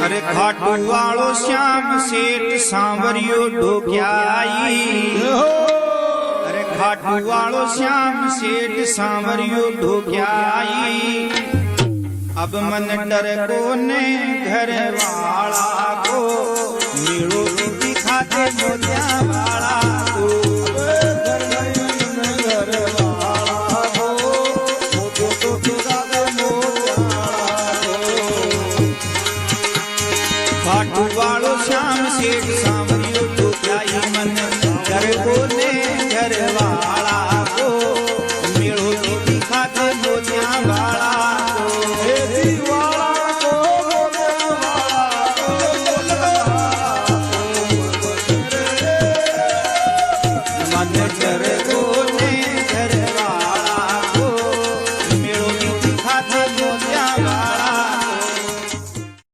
अरे खाटू वालो श्याम सेठ सांवरियो ढोक्याई। अरे खाटू वालो श्याम सेठ सांवरियो ढोक्याई। अब मन डर को ने घर वाला को मीड़ो दिखाते मोतिया वाला को। खाटू वालो श्याम सेठ सांवरियो